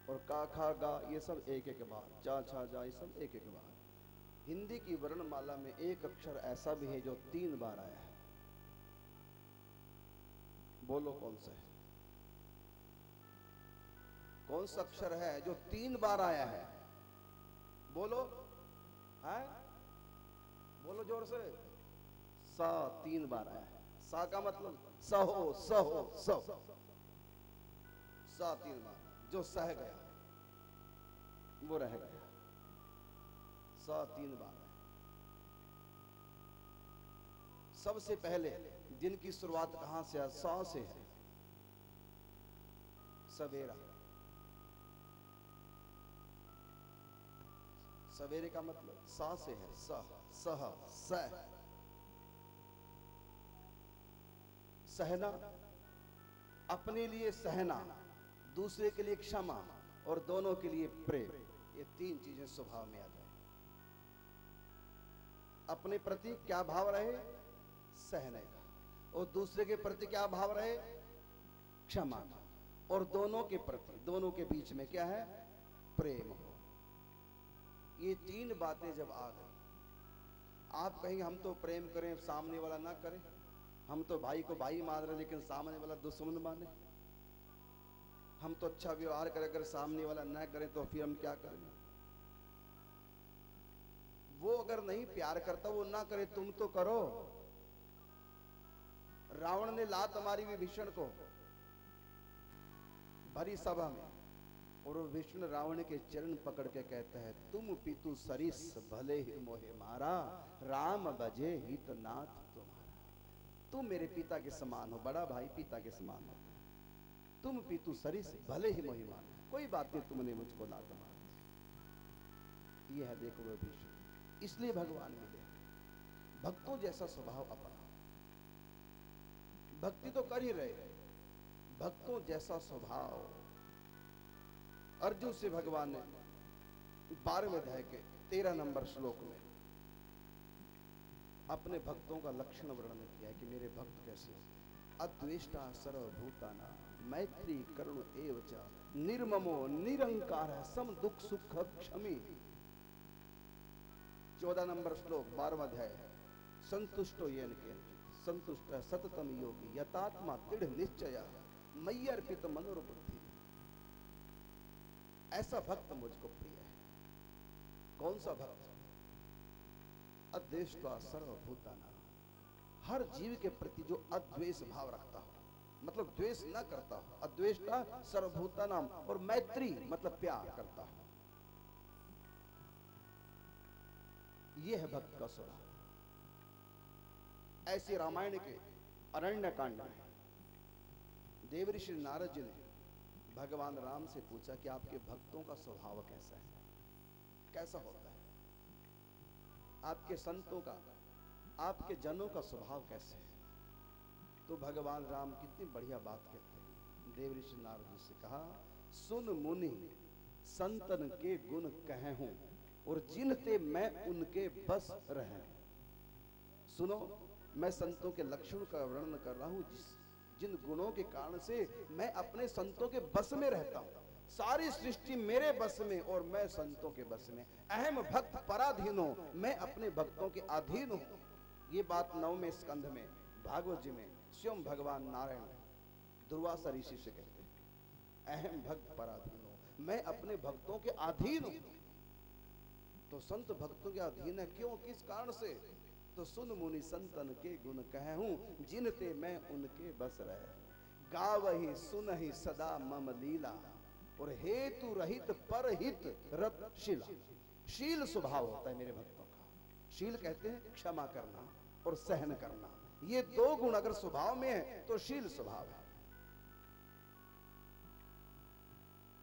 और का खा गा ये सब एक एक बार, जा छा जा ये सब एक एक बार। हिंदी की वर्णमाला में एक अक्षर ऐसा भी है जो 3 बार आया है। बोलो कौन सा है? कौन सा अक्षर है जो 3 बार आया है? बोलो है, बोलो जोर से। सा 3 बार आया है। सा का मतलब सहो सहो सहो, सा 3 बार। जो सह गया वो रह गया। सा 3 बार है। सबसे पहले दिन की शुरुआत कहां से है? सा से है। सवेरा। सवेरे का मतलब सा से है। सह सह सह, सहना, अपने लिए सहना, दूसरे के लिए क्षमा और दोनों के लिए प्रेम। ये 3 चीजें स्वभाव में आ जाए। अपने प्रति क्या भाव रहे? सहने का। और दूसरे के प्रति क्या भाव रहे? क्षमा का। और दोनों के प्रति, दोनों के बीच में क्या है? प्रेम हो। ये 3 बातें जब आ गई, आप कहेंगे हम तो प्रेम करें, सामने वाला ना करे। हम तो भाई को भाई मान रहे लेकिन सामने वाला दुश्मन माने। हम तो अच्छा व्यवहार करें, अगर सामने वाला ना करे तो फिर हम क्या करें? वो अगर नहीं प्यार करता वो ना करे, तुम तो करो। रावण ने लात मारी विभीषण को भरी सभा में, और विष्णु रावण के चरण पकड़ के कहता है, तुम पितु सरिस भले ही मोहे मारा, राम बजे हित नाथ तुम्हारा। तुम मेरे पिता के समान हो, बड़ा भाई पिता के समान हो। तुम पितु सरिस भले ही मोहे मारा, कोई बात नहीं, तुमने मुझको लात मारा। ये है देखो विभीषण। इसलिए भगवान मिले। भक्तों जैसा स्वभाव अपना। भक्ति तो कर ही रहे, भक्तों जैसा स्वभाव। अर्जुन से भगवान ने 12वें अध्याय के 13 नंबर श्लोक में अपने भक्तों का लक्षण वर्णन किया है कि मेरे भक्त कैसे होते हैं। अद्वेष्टा सर्वभूताना मैत्री करुण एव च निर्ममो निरंकार सम दुख सुख क्षमी। 14 नंबर श्लोक 12वां अध्याय। संतुष्टो येन केनचित् संतुष्ट सततम योगी यतात्मा दृढ़ निश्चय मयि अर्पित मनोरबुद्धि। ऐसा भक्त मुझको प्रिय है। कौन सा भक्त? अद्वेष्टा सर्वभूताना, हर जीव के प्रति जो अद्वेष भाव रखता हो, मतलब द्वेष न करता हो। अद्वेष्टा सर्वभूतानाम, और मैत्री मतलब प्यार करता हो। यह है भक्त का स्वभाव। ऐसे रामायण के अरण्य कांड में देवऋषि नारद जी ने भगवान राम से पूछा कि आपके भक्तों का स्वभाव कैसा है, कैसा होता है? आपके संतों का, आपके जनों का स्वभाव कैसे है? तो भगवान राम कितनी बढ़िया बात कहते हैं। देवऋषि नारद जी से कहा, सुन मुनि संतन के गुण कहूं, और जिनते मैं उनके बस रहे। सुनो, मैं संतों के लक्षण का वर्णन कर रहा हूं, जिन गुणों के कारण से मैं अपने संतों के बस में रहता हूं। सारी सृष्टि मेरे बस में और मैं संतों के बस में। अहम भक्त पराधीन हूं, मैं अपने भक्तों के अधीन हूं। ये बात 9वें स्कंध में भागवत जी में स्वयं भगवान नारायण दुर्वासा ऋषि से कहते हैं, अहम भक्त पराधीन हूं, मैं अपने भक्तों के अधीन हूं। तो संत भक्तों के अधीन है क्यों, किस कारण से? तो सुन मुनि संतन के गुण कहूं, जिनते मैं उनके बस रहे। गावहि सुनहि सदा मम लीला, और हेतु रहित परहित रत शीला। शील स्वभाव होता है मेरे भक्तों का। शील कहते हैं क्षमा करना और सहन करना। ये 2 गुण अगर स्वभाव में है तो शील स्वभाव है।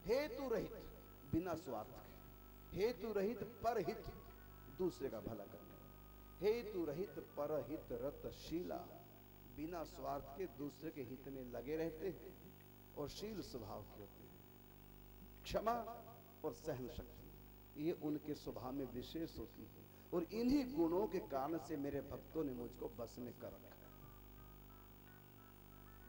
हेतु रहित, बिना स्वार्थ के। हेतु रहित परहित, दूसरे का भला करना। हेतु रहित परहित रत शीला, बिना स्वार्थ के दूसरे के हित में लगे रहते हैं और शील स्वभाव की होती है। क्षमा और सहन शक्ति, ये उनके स्वभाव में विशेष होती है। और इन्हीं गुणों के कारण से मेरे भक्तों ने मुझको बस में कर रखा है।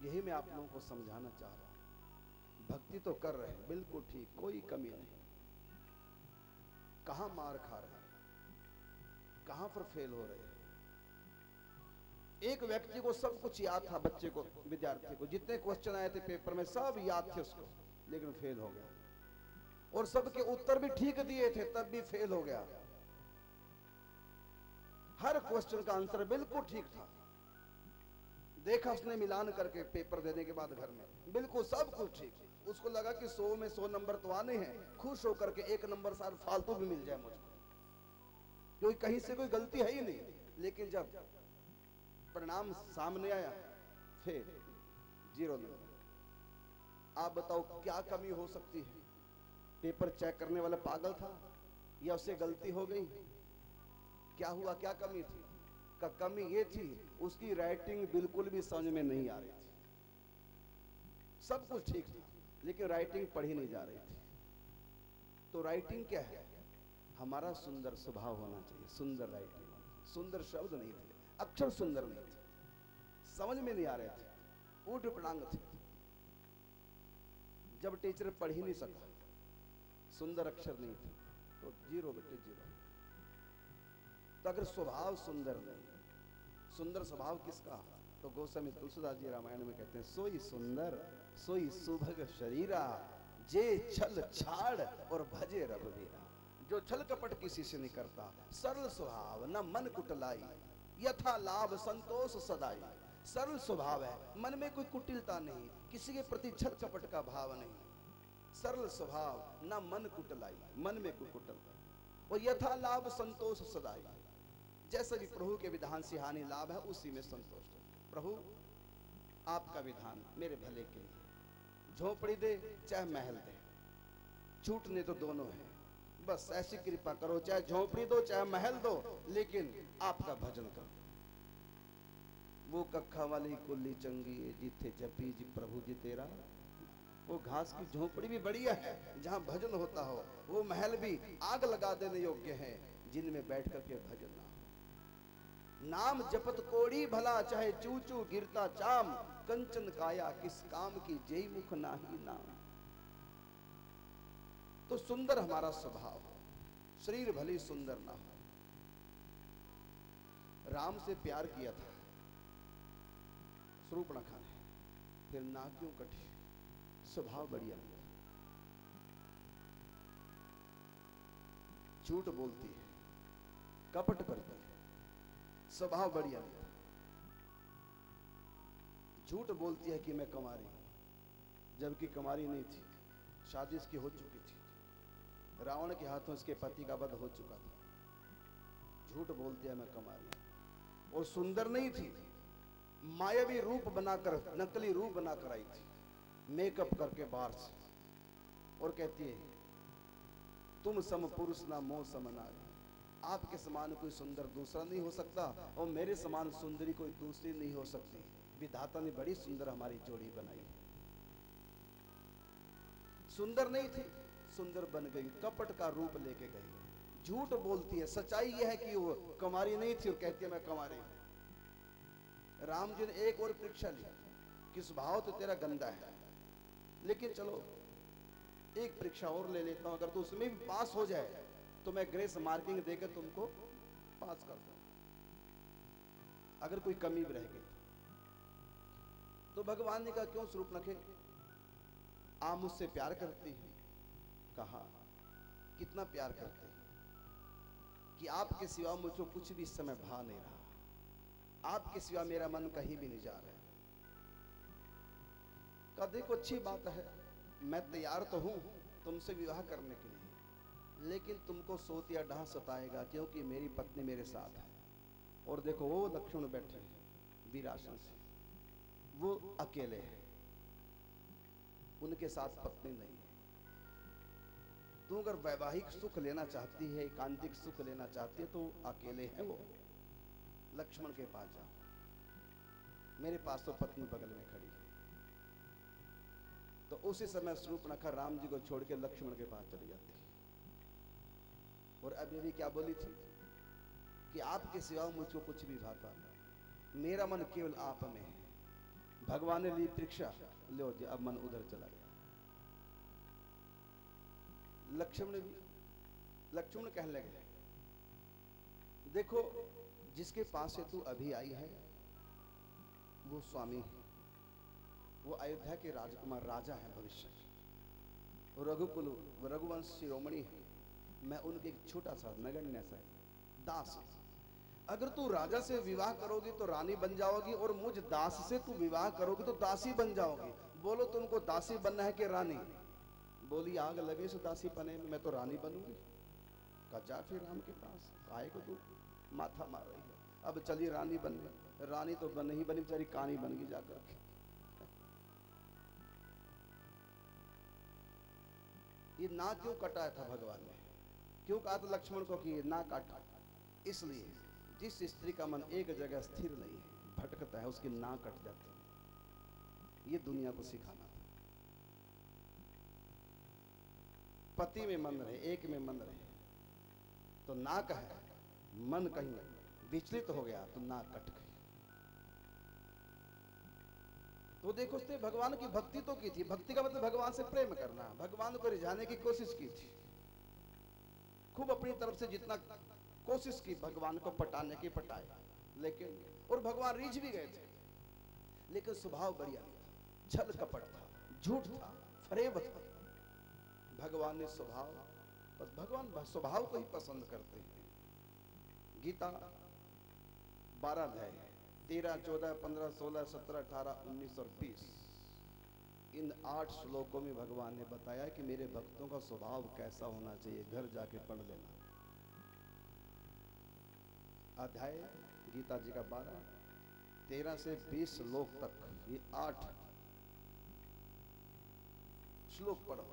यही मैं आप लोगों को समझाना चाह रहा हूं। भक्ति तो कर रहे हैं, बिल्कुल ठीक, कोई कमी नहीं। कहां मार खा रहे हैं, कहां पर फेल हो रहे हैं। एक व्यक्ति को सब कुछ याद था, बच्चे को, विद्यार्थी को, जितने क्वेश्चन आए थे पेपर में सब याद थे उसको, लेकिन फेल हो गया। और सबके उत्तर भी ठीक दिए थे, तब भी फेल हो गया। हर क्वेश्चन का आंसर बिल्कुल ठीक था। देखा उसने मिलान करके पेपर देने के बाद घर में, बिल्कुल सब कुछ ठीक। उसको लगा कि 100 में 100 नंबर तो आने हैं, खुश होकर के 1 नंबर शायद फालतू भी मिल जाए मुझको, क्योंकि कहीं से कोई गलती है ही नहीं। लेकिन जब परिणाम सामने आया, फिर 0 नंबर। आप बताओ क्या कमी हो सकती है? पेपर चेक करने वाला पागल था या उससे गलती हो गई? क्या हुआ, क्या कमी थी? का कमी ये थी, उसकी राइटिंग बिल्कुल भी समझ में नहीं आ रही थी। सब कुछ ठीक था, लेकिन राइटिंग पढ़ी नहीं जा रही थी। तो राइटिंग क्या है? हमारा सुंदर स्वभाव होना चाहिए, सुंदर राइटिंग होना चाहिए। सुंदर शब्द नहीं थे, अक्षर सुंदर नहीं थे, समझ में नहीं आ रहे थे, ऊट पटांग थे। जब टीचर पढ़ ही नहीं सका, सुंदर अक्षर नहीं थे, तो 0 बेटे 0। तो अगर स्वभाव सुंदर नहीं, सुंदर स्वभाव किसका? तो गोस्वामी तुलसीदास जी रामायण में कहते हैं, सोई सुंदर सोई सुभग शरीरा, जे छल छाड़ और भजे रघुवीरा। जो छल कपट किसी से नहीं करता, सरल स्वभाव, न मन कुटलाई, यथा लाभ संतोष सदाई। सरल स्वभाव है, मन में कोई कुटिलता नहीं, किसी के प्रति छल कपट का भाव नहीं। सरल स्वभाव, न मन कुटलाई, मन में कोई कुटिलता, और यथा लाभ संतोष सदाई। जैसे भी प्रभु के विधान से हानि लाभ है, उसी में संतोष है। प्रभु आपका विधान मेरे भले के लिए, झोपड़ी दे चाहे महल दे, छूटने तो दोनों है, बस ऐसी कृपा करो, चाहे झोपड़ी दो चाहे महल दो, लेकिन आपका भजन करो। वो कखा वाली कुल्ली चंगी जिथे जपी जी प्रभु जी तेरा। वो घास की झोपड़ी भी बढ़िया है जहां भजन होता हो, वो महल भी आग लगा देने योग्य है जिनमें बैठ करके भजन ना हो। नाम जपत कोड़ी भला, चाहे चूचू गिरता चाम, कंचन काया किस काम की, जेई मुख नाही नाम। तो सुंदर हमारा स्वभाव हो, शरीर भली सुंदर ना हो। राम से प्यार किया था शूर्पणखा ने, फिर ना क्यों कटी, स्वभाव बढ़िया नहीं, झूठ बोलती है, कपट करती है, स्वभाव बढ़िया नहीं। झूठ बोलती है कि मैं कुंवारी हूं, जबकि कुंवारी नहीं थी, शादी इसकी हो चुकी थी, रावण के हाथों इसके पति का वध हो चुका था। झूठ बोलती है मैं कुंवारी हूं, और सुंदर नहीं थी, मायावी रूप बनाकर, नकली रूप बनाकर आई थी, मेकअप करके बाहर से, और कहती है तुम सम पुरुष ना मोह सम नारी। आपके समान कोई सुंदर दूसरा नहीं हो सकता, और मेरे समान सुंदरी कोई दूसरी नहीं हो सकती। विधाता ने बड़ी सुंदर हमारी जोड़ी बनाई। सुंदर नहीं थी, सुंदर बन गई, कपट का रूप लेके गई, झूठ बोलती है। सच्चाई यह है कि वो कुंवारी नहीं थी और कहती है मैं कुंवारी हूं। राम जी ने एक और परीक्षा ली कि स्वभाव तो तेरा गंदा है, लेकिन चलो एक परीक्षा और ले लेता हूं, अगर तो उसमें भी पास हो जाए तो मैं ग्रेस मार्किंग देकर तुमको पास कर दूं, अगर कोई कमी भी रह गई तो। भगवान ने कहा क्यों शूर्पणखे, आप मुझसे प्यार करती हैं? कहा कितना प्यार करते हैं कि आपके सिवा मुझको कुछ भी इस समय भा नहीं रहा, आपके सिवा मेरा मन कहीं भी नहीं जा रहा है। कहा देखो अच्छी बात है, मैं तैयार तो हूं तुमसे विवाह करने के लिए, लेकिन तुमको सोत या डाह सताएगा, क्योंकि मेरी पत्नी मेरे साथ है। और देखो वो लक्ष्मण बैठे हैं वीरासन से, वो अकेले हैं, उनके साथ पत्नी नहीं है। तू अगर वैवाहिक सुख लेना चाहती है, एकांतिक सुख लेना चाहती है, तो अकेले हैं वो, लक्ष्मण के पास जाओ, मेरे पास तो पत्नी बगल में खड़ी है। तो उसी समय शूर्पणखा राम जी को छोड़ के लक्ष्मण के पास चली जाती है, और अभी भी क्या बोली थी कि आपके सिवा मुझको कुछ भी भाता नहीं, मेरा मन केवल आप में है। भगवान ने ली परीक्षा, लो जी अब मन उधर चला गया। लक्ष्मण कहने लगे, देखो जिसके पास से तू अभी आई है वो स्वामी है, वो अयोध्या के राजकुमार राजा है भविष्य, रघुकुल रघुवंश शिरोमणि है, मैं उनके एक छोटा सा नगण्य सा दास। अगर तू राजा से विवाह करोगी तो रानी बन जाओगी, और मुझ दास से तू विवाह करोगी तो दासी बन जाओगी। बोलो तुमको दासी बनना है कि रानी? बोली आग लगे सो दासी बने में, मैं तो रानी बनूंगी। कहा जा फिर राम के पास, आए को तू माथा मार रही है। अब चली रानी बनने, रानी तो बन ही बनी, बेचारी कानी बन गई जाकर के। ये ना क्यों कटाया था भगवान ने? क्यों कहा था लक्ष्मण को कि ना काटा? इसलिए जिस स्त्री का मन एक जगह स्थिर नहीं है, भटकता है, उसकी ना कट जाती है। ये दुनिया को सिखाना था। पति में मन रहे, एक में मन रहे तो नाक है, मन कहीं विचलित हो गया तो नाक कट गई। तो देखो उसने भगवान की भक्ति तो की थी। भक्ति का मतलब भगवान से प्रेम करना, भगवान को रिझाने की कोशिश की थी, खूब अपनी तरफ से जितना कोशिश की भगवान को पटाने की पटाए, लेकिन और भगवान रीझ भी गए थे, लेकिन स्वभाव बढ़िया नहीं था, छल कपट था, झूठ था, फरेब था। भगवान ने स्वभाव, बस भगवान स्वभाव को ही पसंद करते हैं। गीता 12 अध्याय, 13, 14, 15, 16, 17, 18, 19 और 20, इन 8 श्लोकों में भगवान ने बताया कि मेरे भक्तों का स्वभाव कैसा होना चाहिए। घर जाके पढ़ लेना। अध्याय गीता जी का 12, 13 से 20 श्लोक तक, ये 8 श्लोक पढ़ो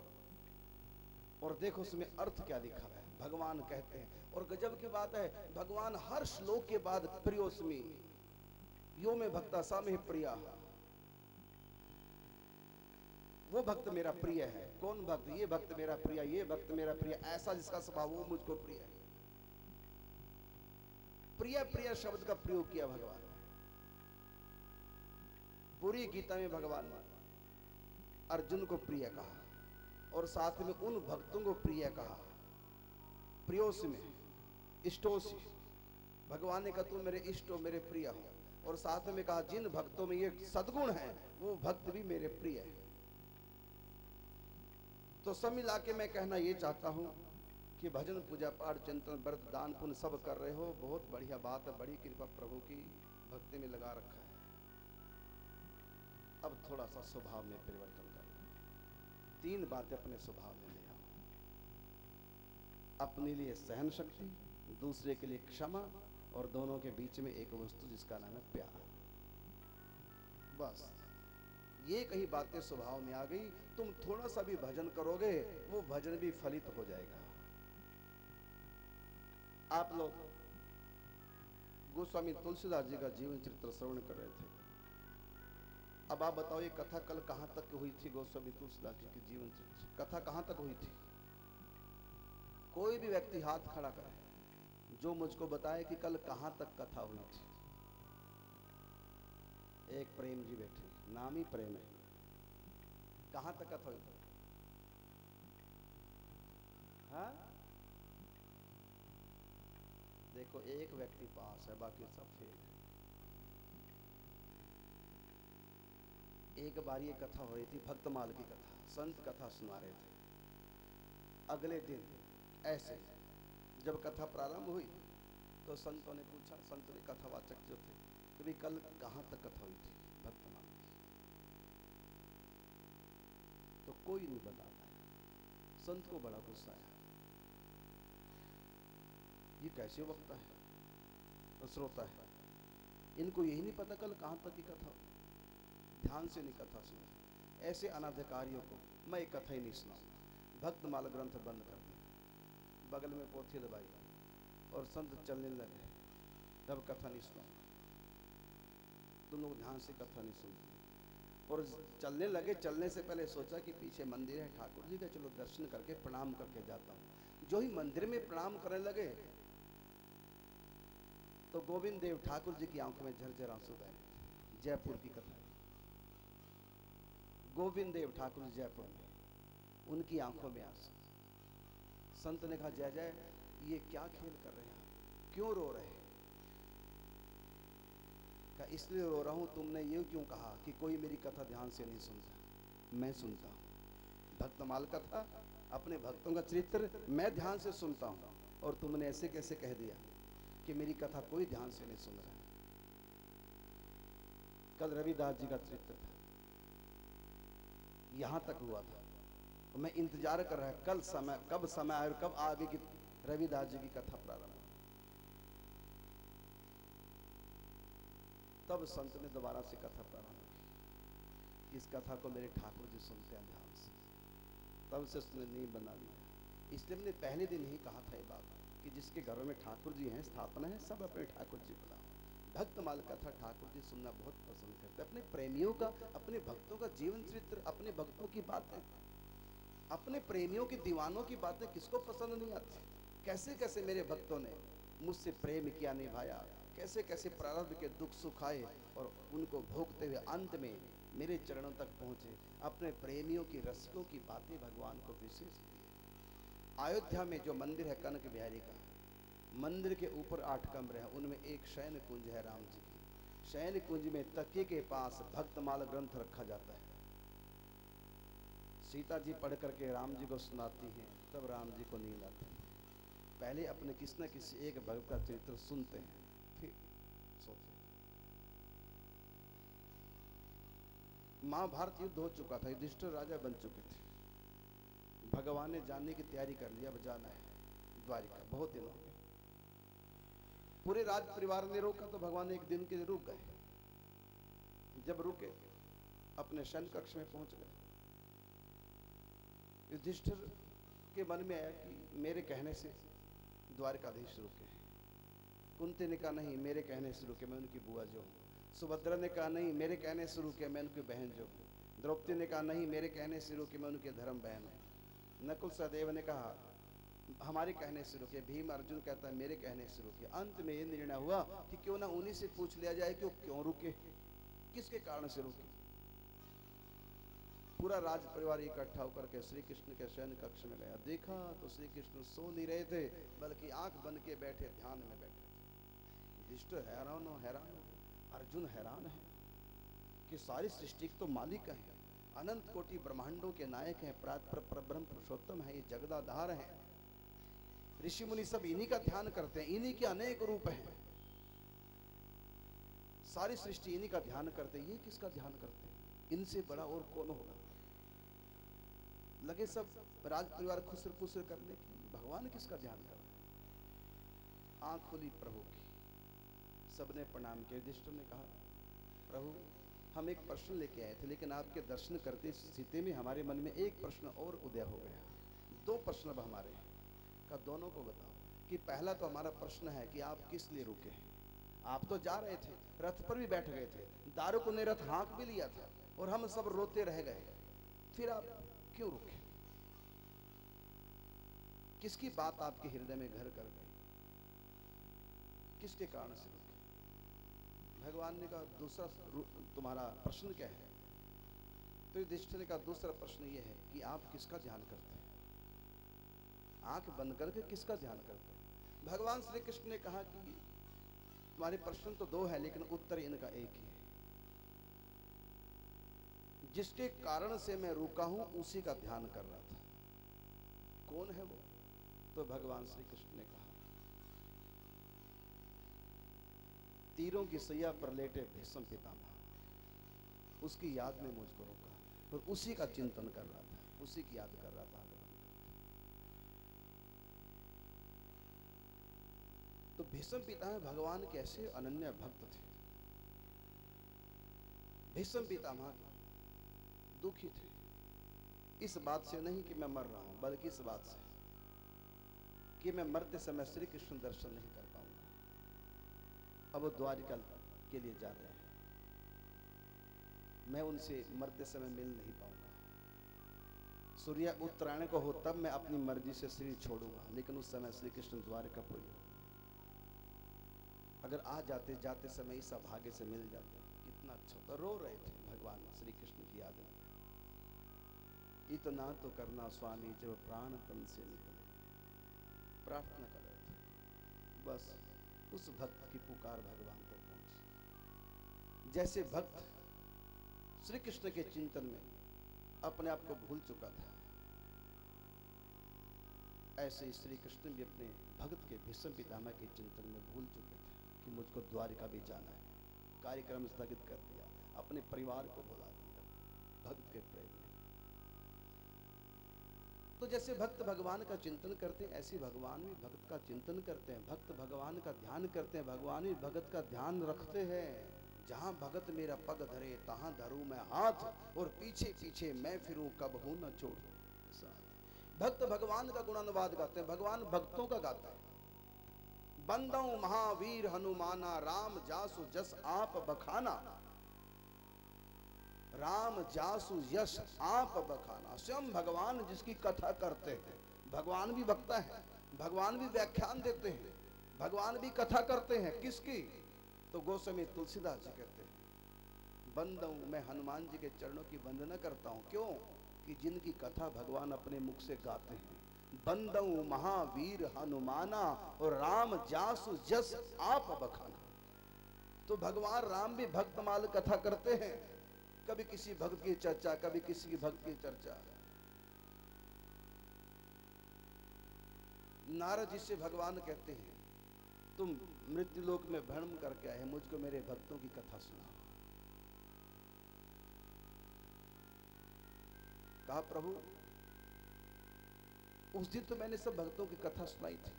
और देखो उसमें अर्थ क्या लिखा है। भगवान कहते हैं, और गजब की बात है, भगवान हर श्लोक के बाद प्रियोस्मि यो में भक्ता सा में प्रिया, वो भक्त मेरा प्रिय है। कौन भक्त? ये भक्त मेरा प्रिय, ये भक्त मेरा प्रिय, ऐसा जिसका स्वभाव वो मुझको प्रिय है। प्रिय प्रिय शब्द का प्रयोग किया भगवान ने। पूरी गीता में भगवान ने अर्जुन को प्रिय कहा और साथ में उन भक्तों को प्रिय कहा, प्रियोस में इष्टोसी। भगवान ने कहा तुम मेरे इष्ट हो, मेरे प्रिय हो, और साथ में कहा जिन भक्तों में ये सद्गुण है वो भक्त भी मेरे प्रिय है। तो सब मिला के मैं कहना ये चाहता हूं कि भजन पूजा पाठ चिंतन व्रत दान पुण्य सब कर रहे हो, बहुत बढ़िया बात है, बड़ी कृपा प्रभु की, भक्ति में लगा रखा है। अब थोड़ा सा स्वभाव में परिवर्तन करना। 3 बातें अपने स्वभाव में ले आओ। अपने लिए सहन शक्ति, दूसरे के लिए क्षमा, और दोनों के बीच में एक वस्तु जिसका नाम है प्यार। बस ये कई बातें स्वभाव में आ गई, तुम थोड़ा सा भी भजन करोगे वो भजन भी फलित हो जाएगा। आप लोग गोस्वामी तुलसीदास जी का जीवन चरित्र श्रवण कर रहे थे। अब आप बताओ ये कथा कल कहां तक हुई थी? गोस्वामी तुलसीदास जी की जीवन चरित्र कथा कहां तक हुई थी? कोई भी व्यक्ति हाथ खड़ा करे जो मुझको बताए कि कल कहां तक कथा हुई थी। एक प्रेम जी बैठे, नाम ही प्रेम है, कहां तक कथा हुई थी? हाँ, देखो एक व्यक्ति पास है, बाकी सब फेल है। एक बार ये कथा हो रही थी, भक्तमाल की कथा, संत कथा सुना रहे थे। अगले दिन ऐसे जब कथा प्रारंभ हुई तो संतों ने पूछा, संतों ने कथावाचक जो थे, कि भाई कल कहां तक कथा हुई थी भक्तमाल की? तो कोई नहीं बताता है। संत को बड़ा गुस्सा आया, ये कैसे वक्ता है तो श्रोता है, इनको यही नहीं पता कल कहां तक की कथा हुई, ध्यान से नहीं कथा सुना। ऐसे अनाधिकारियों को मैं एक कथा ही नहीं सुनाऊंगा। भक्तमाल ग्रंथ बंद कर दी, बगल में पोथी दबाई और संत चलने लगे, तब कथा नहीं सुनाऊंगा। तुम लोग ध्यान से कथा नहीं सुनते। और चलने लगे, चलने से पहले सोचा कि पीछे मंदिर है ठाकुर जी का, चलो दर्शन करके प्रणाम करके जाता हूँ। जो ही मंदिर में प्रणाम करने लगे तो गोविंद देव ठाकुर जी की आंखों में झरझर आंसू बह रहे। जयपुर की कथा है, गोविंद देव ठाकुर जी जयपुर में, उनकी आंखों में आंसू। संत ने कहा, जय जय, ये क्या खेल कर रहे हैं आप, क्यों रो रहे हैं? कहा, इसलिए रो रहा हूं, तुमने ये क्यों कहा कि कोई मेरी कथा ध्यान से नहीं सुनता? मैं सुनता हूं भक्तमाल कथा, अपने भक्तों का चरित्र मैं ध्यान से सुनता हूं, और तुमने ऐसे कैसे कह दिया कि मेरी कथा कोई ध्यान से नहीं सुन रहा है? कल रविदास जी का चरित्र था, यहां तक हुआ था, मैं इंतजार कर रहा है कल समय, कब समय आए और कब आगे की रविदास जी की कथा प्रारंभ। तब संत ने दोबारा से कथा प्रारंभ की। इस कथा को मेरे ठाकुर जी सुनते हैं ध्यान से, तब से उसने नींव बना लिया। इसलिए मैंने पहले दिन ही कहा था ये बात कि जिसके घरों में ठाकुर जी हैं, स्थापना है, सब अपने ठाकुर जी बुलाओ। भक्तमाल कथा ठाकुर जी सुनना बहुत पसंद करते हैं। अपने प्रेमियों का, अपने भक्तों का जीवन चरित्र, अपने भक्तों की बातें, अपने प्रेमियों की, दीवानों की बातें किसको पसंद नहीं आती? कैसे कैसे मेरे भक्तों ने मुझसे प्रेम किया, निभाया, कैसे कैसे प्रारब्ध के दुख सुख आए और उनको भोगते हुए अंत में मेरे चरणों तक पहुंचे। अपने प्रेमियों की, रसिकों की बातें भगवान को विशेष दी। अयोध्या में जो मंदिर है कनक बिहारी का, मंदिर के ऊपर 8 कमरे हैं, उनमें एक शयन कुंज है राम जी की। शयन कुंज में तकिए के पास भक्तमाल ग्रंथ रखा जाता है। सीता जी पढ़ करके राम जी को सुनाती हैं, तब राम जी को नींद आती है। पहले अपने किसी न किसी एक भक्त का चरित्र सुनते हैं, फिर सोते हैं। महाभारत युद्ध हो चुका था, युधिष्ठिर राजा बन चुके थे। भगवान ने जाने की तैयारी कर लिया, अब जाना है द्वारिका, बहुत दिन हो गए। पूरे राज परिवार ने रोका तो भगवान एक दिन के लिए रुक गए। जब रुके, अपने शयन कक्ष में पहुंच गए। युधिष्ठिर के मन में आया कि मेरे कहने से द्वारकाधीश रुके हैं। कुंती ने कहा, नहीं मेरे कहने से रुके, मैं उनकी बुआ जो हूँ। सुभद्रा ने कहा, नहीं मेरे कहने से रुके, मैं उनकी बहन जो हूँ। द्रौपदी ने कहा, नहीं मेरे कहने से रुके, मैं उनके धर्म बहन हूँ। नकुल सहदेव ने कहा, हमारे कहने से रुके। भीम अर्जुन कहता है, मेरे कहने से रुके। अंत में ये निर्णय हुआ कि क्यों ना उन्हीं से पूछ लिया जाए कि वो क्यों रुके, किसके कारण से रुके। पूरा राज परिवार इकट्ठा होकर के श्री कृष्ण के शयन कक्ष में गया। देखा तो श्री कृष्ण सो नहीं रहे थे, बल्कि आंख बंद के बैठे, ध्यान में बैठे थे। युधिष्ठिर हैरान हो, अर्जुन हैरान है कि सारी सृष्टि के तो मालिक है, अनंत कोटि ब्रह्मांडों के नायक हैं, ब्रह्म पुरुषोत्तम है, ये जगदाधार है। ऋषि मुनि सब इन्हीं का ध्यान करते हैं, इन्हीं के अनेक रूप हैं। सारी सृष्टि इन्हीं का ध्यान करते हैं, ये किसका ध्यान करते हैं? इनसे बड़ा और कौन होगा? लगे सब राज परिवार खुसर फुसर करने की, भगवान किसका ध्यान कर रहे हैं? आंख खुली प्रभु की, सबने प्रणाम किया। युधिष्ठिर ने कहा, प्रभु हम एक प्रश्न लेके आए थे, लेकिन आपके दर्शन करते स्थिति में हमारे मन में एक प्रश्न और उदय हो गया। 2 प्रश्न अब हमारे हैं, का दोनों को बताओ। कि पहला तो हमारा प्रश्न है कि आप किस लिए रुके हैं? आप तो जा रहे थे, रथ पर भी बैठ गए थे, दारुक ने रथ हाँक भी लिया था और हम सब रोते रह गए, फिर आप क्यों रुके? किसकी बात आपके हृदय में घर कर गई? किसके कारण से रुके? भगवान ने कहा, दूसरा तुम्हारा प्रश्न क्या है? तो युधिष्ठिर ने कहा, दूसरा प्रश्न यह है कि आप किसका ध्यान करते हैं? आंख बंद करके किसका ध्यान करते हैं? भगवान श्री कृष्ण ने कहा कि तुम्हारे प्रश्न तो 2 है, लेकिन उत्तर इनका एक ही है। जिसके कारण से मैं रुका हूं उसी का ध्यान कर रहा था। कौन है वो? तो भगवान श्री कृष्ण ने कहा, तीरों की सैया पर लेटे भीष्म पितामह, उसकी याद में मुझको रोका और उसी का चिंतन कर रहा था, उसी की याद कर रहा था। तो भीष्म पितामह भगवान कैसे अनन्य भक्त थे। भीष्म पितामह दुखी थे, इस बात से नहीं कि मैं मर रहा हूं, बल्कि इस बात से कि मैं मरते समय श्री कृष्ण दर्शन नहीं कर पाऊंगा। अब वो द्वारिका के लिए जा रहे हैं, मैं उनसे मरते समय मिल नहीं पाऊंगा। सूर्य उत्तरायण को हो तब मैं अपनी मर्जी से शरीर छोड़ूंगा, लेकिन उस समय श्री कृष्ण द्वारिकापुरी हो। अगर आ जाते, जाते समय इस अभागे से मिल जाते, कितना अच्छा होता। रो रहे थे भगवान श्री कृष्ण की याद में। इतना तो करना स्वामी जब प्राण तन से निकले, प्रार्थना कर रहे थे। बस उस भक्त की पुकार भगवान तक पहुंची। जैसे भक्त श्री कृष्ण के चिंतन में अपने आप को भूल चुका था, ऐसे ही श्री कृष्ण भी अपने भक्त के भीष्म पितामह के चिंतन में भूल चुके थे कि मुझको द्वारिका भी जाना है। कार्यक्रम स्थगित कर दिया, अपने परिवार को बुला दिया भक्त के प्रेम में। तो जैसे भक्त भगवान का चिंतन करते हैं, ऐसे भगवान भी भक्त का चिंतन करते हैं। भक्त भगवान का ध्यान करते हैं, भगवान भी भगत का ध्यान रखते हैं। जहां भगत मेरा पग धरे तहां धरूं मैं हाथ, और पीछे पीछे मैं फिरूं कब हूं न छोड़ूं साथ। भक्त भगवान का गुणानुवाद गाते हैं, भगवान भक्तों का गाता है। बंदऊ महावीर हनुमाना, राम जासु जस आप बखाना, राम जासु यश आप बखाना। स्वयं भगवान जिसकी कथा करते हैं, भगवान भी बकता है, भगवान भी व्याख्यान देते हैं, भगवान भी कथा करते हैं। किसकी? तो गोस्वामी तुलसीदास जी कहते हैं, बंदऊ मैं हनुमान जी के चरणों की वंदना करता हूं। क्यों? कि जिनकी कथा भगवान अपने मुख से गाते हैं। बंदऊ महावीर हनुमाना, और राम जासु जस आप बखाना। तो भगवान राम भी भक्तमाल कथा करते हैं, कभी किसी भक्त की चर्चा, कभी किसी की भक्त की चर्चा। नारद जी से भगवान कहते हैं, तुम मृत्यु लोक में भ्रमण करके आए, मुझको मेरे भक्तों की कथा सुनाओ। कहा प्रभु उस दिन तो मैंने सब भक्तों की कथा सुनाई थी,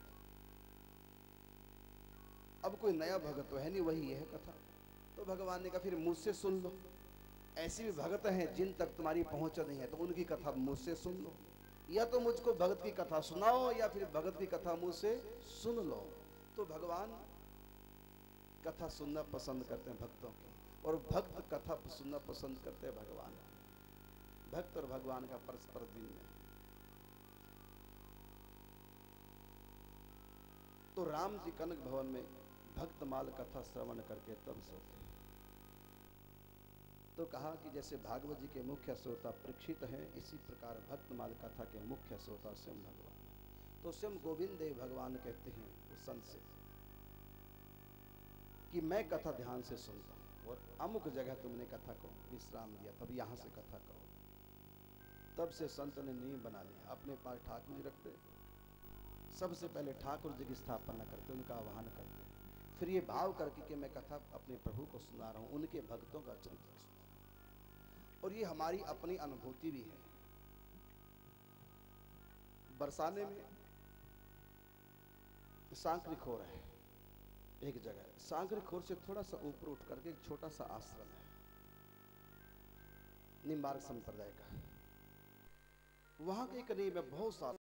अब कोई नया भगत तो है नहीं, वही है कथा। तो भगवान ने कहा फिर मुझसे सुन लो। ऐसे भी भगत हैं जिन तक तुम्हारी पहुंच नहीं है, तो उनकी कथा मुझसे सुन लो। या तो मुझको भगत की कथा सुनाओ, या फिर भगत की कथा मुझसे सुन लो। तो भगवान कथा सुनना पसंद करते हैं भक्तों की, और भक्त कथा सुनना पसंद करते हैं भगवान। भक्त और भगवान का परस्पर दिन में। तो राम जी कनक भवन में भक्तमाल कथा श्रवण करके तब सोते। तो कहा कि जैसे भागवत जी के मुख्य श्रोता परीक्षित हैं, इसी प्रकार भक्तमाल कथा के मुख्य श्रोता स्वयं भगवान है। तो स्वयं गोविंद देव भगवान कहते हैं उस संत से कि मैं कथा ध्यान से सुनता हूं, और अमुक जगह तुमने कथा को विश्राम दिया, तब यहां से कथा करो। तब से संत ने नियम बना लिया, अपने पास ठाकुर जी रखते, सबसे पहले ठाकुर जी की स्थापना करते, उनका आह्वान करते, फिर ये भाव करके कि मैं कथा अपने प्रभु को सुना रहा हूं, उनके भक्तों का चरित्र सुना। और ये हमारी अपनी अनुभूति भी है। बरसाने में सांकरी खोर है एक जगह, सांकरी खोर से थोड़ा सा ऊपर उठ करके एक छोटा सा आश्रम है, निम्बार्क संप्रदाय का। वहां के एक करीब में बहुत सारे